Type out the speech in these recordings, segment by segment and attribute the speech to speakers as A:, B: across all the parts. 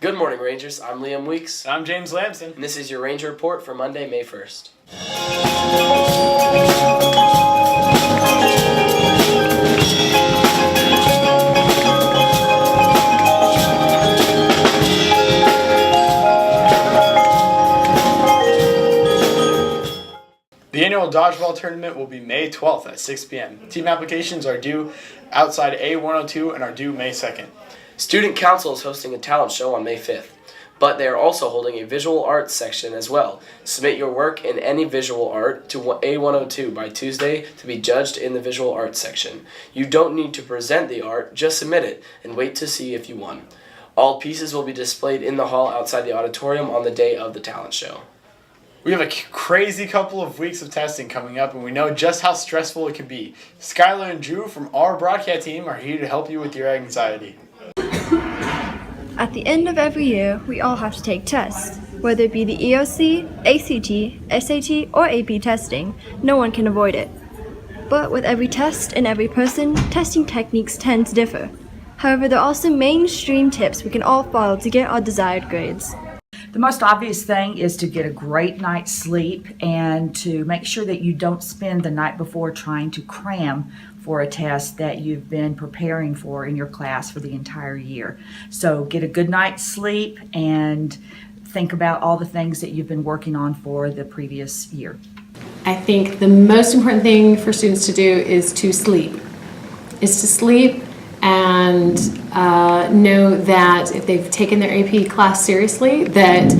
A: Good morning, Rangers. I'm Liam Weeks.
B: I'm James Lamson.
A: And this is your Ranger Report for Monday, May 1st.
B: The annual dodgeball tournament will be May 12th at 6 p.m. Team applications are due outside A102 and are due May 2nd.
A: Student Council is hosting a talent show on May 5th, but they are also holding a visual arts section as well. Submit your work in any visual art to A102 by Tuesday to be judged in the visual arts section. You don't need to present the art, just submit it and wait to see if you won. All pieces will be displayed in the hall outside the auditorium on the day of the talent show.
B: We have a crazy couple of weeks of testing coming up, and we know just how stressful it can be. Skylar and Drew from our broadcast team are here to help you with your anxiety.
C: At the end of every year, we all have to take tests. Whether it be the EOC, ACT, SAT, or AP testing, no one can avoid it. But with every test and every person, testing techniques tend to differ. However, there are some mainstream tips we can all follow to get our desired grades.
D: The most obvious thing is to get a great night's sleep and to make sure that you don't spend the night before trying to cram for a test that you've been preparing for in your class for the entire year. So get a good night's sleep and think about all the things that you've been working on for the previous year.
E: I think the most important thing for students to do is to sleep. And know that if they've taken their AP class seriously, that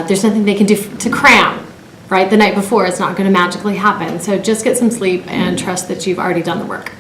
E: there's nothing they can do to cram, right? The night before, it's not going to magically happen. So just get some sleep and trust that you've already done the work.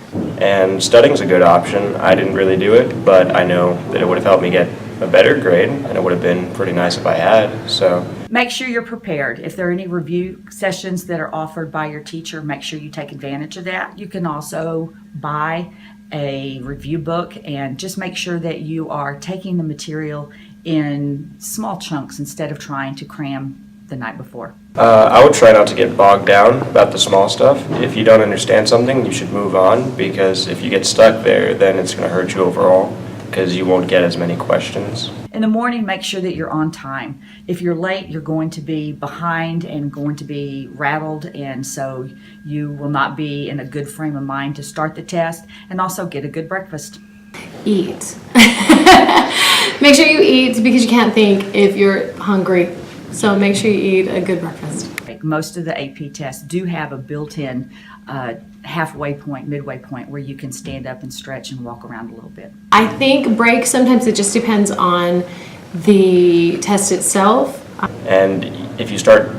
F: And studying's a good option. I didn't really do it, but I know that it would have helped me get a better grade, and it would have been pretty nice if I had, so.
D: Make sure you're prepared. If there are any review sessions that are offered by your teacher, make sure you take advantage of that. You can also buy a review book and just make sure that you are taking the material in small chunks instead of trying to cram the night before.
F: I would try not to get bogged down about the small stuff. If you don't understand something, you should move on, because if you get stuck there, then it's going to hurt you overall, because you won't get as many questions.
D: In the morning, make sure that you're on time. If you're late, you're going to be behind and going to be rattled, and so you will not be in a good frame of mind to start the test. And also get a good breakfast.
E: Eat. Make sure you eat, because you can't think if you're hungry. So make sure you eat a good breakfast.
D: Most of the AP tests do have a built-in halfway point, midway point, where you can stand up and stretch and walk around a little bit.
E: I think breaks, sometimes it just depends on the test itself.
F: And if you start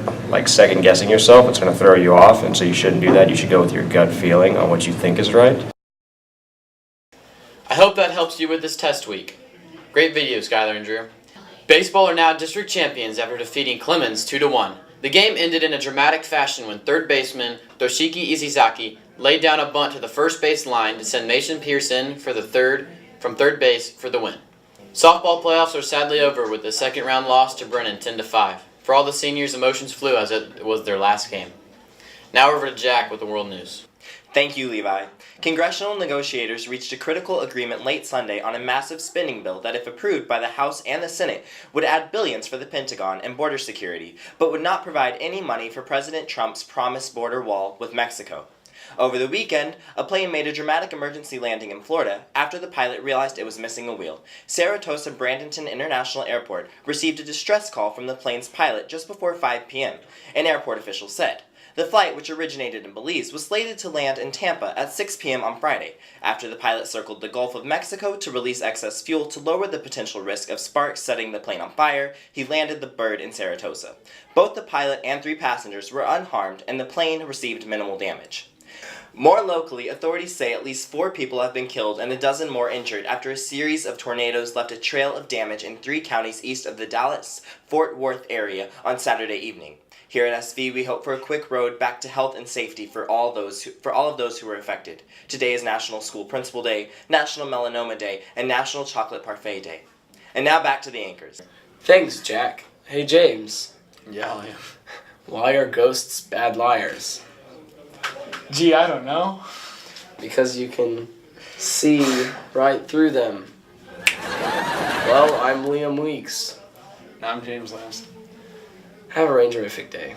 F: second guessing yourself, it's going to throw you off, and so you shouldn't do that. You should go with your gut feeling on what you think is right.
G: I hope that helps you with this test week. Great video, Skylar and Drew. Baseball are now district champions after defeating Clemens 2-1. The game ended in a dramatic fashion when third baseman Toshiki Izizaki laid down a bunt to the first base line to send Mason Pearson from third base for the win. Softball playoffs are sadly over with the second round loss to Brennan 10-5. For all the seniors, emotions flew as it was their last game. Now over to Jack with the world news.
H: Thank you, Levi. Congressional negotiators reached a critical agreement late Sunday on a massive spending bill that, if approved by the House and the Senate, would add billions for the Pentagon and border security, but would not provide any money for President Trump's promised border wall with Mexico. Over the weekend, a plane made a dramatic emergency landing in Florida after the pilot realized it was missing a wheel. Saratoga Bradenton International Airport received a distress call from the plane's pilot just before 5 p.m., an airport official said. The flight, which originated in Belize, was slated to land in Tampa at 6 p.m. on Friday, after the pilot circled the Gulf of Mexico to release excess fuel to lower the potential risk of sparks setting the plane on fire. He landed the bird in Saratoga. Both the pilot and 3 passengers were unharmed, and the plane received minimal damage. More locally, authorities say at least 4 people have been killed and a dozen more injured after a series of tornadoes left a trail of damage in 3 counties east of the Dallas-Fort Worth area on Saturday evening. Here at SV, we hope for a quick road back to health and safety for all of those who were affected. Today is National School Principal Day, National Melanoma Day, and National Chocolate Parfait Day. And now back to the anchors.
A: Thanks, Jack. Hey, James.
B: Yeah, Liam.
A: Why are ghosts bad liars?
B: Gee, I don't know.
A: Because you can see right through them. Well, I'm Liam Weeks.
B: I'm James Lance.
A: Have a Rangerific day.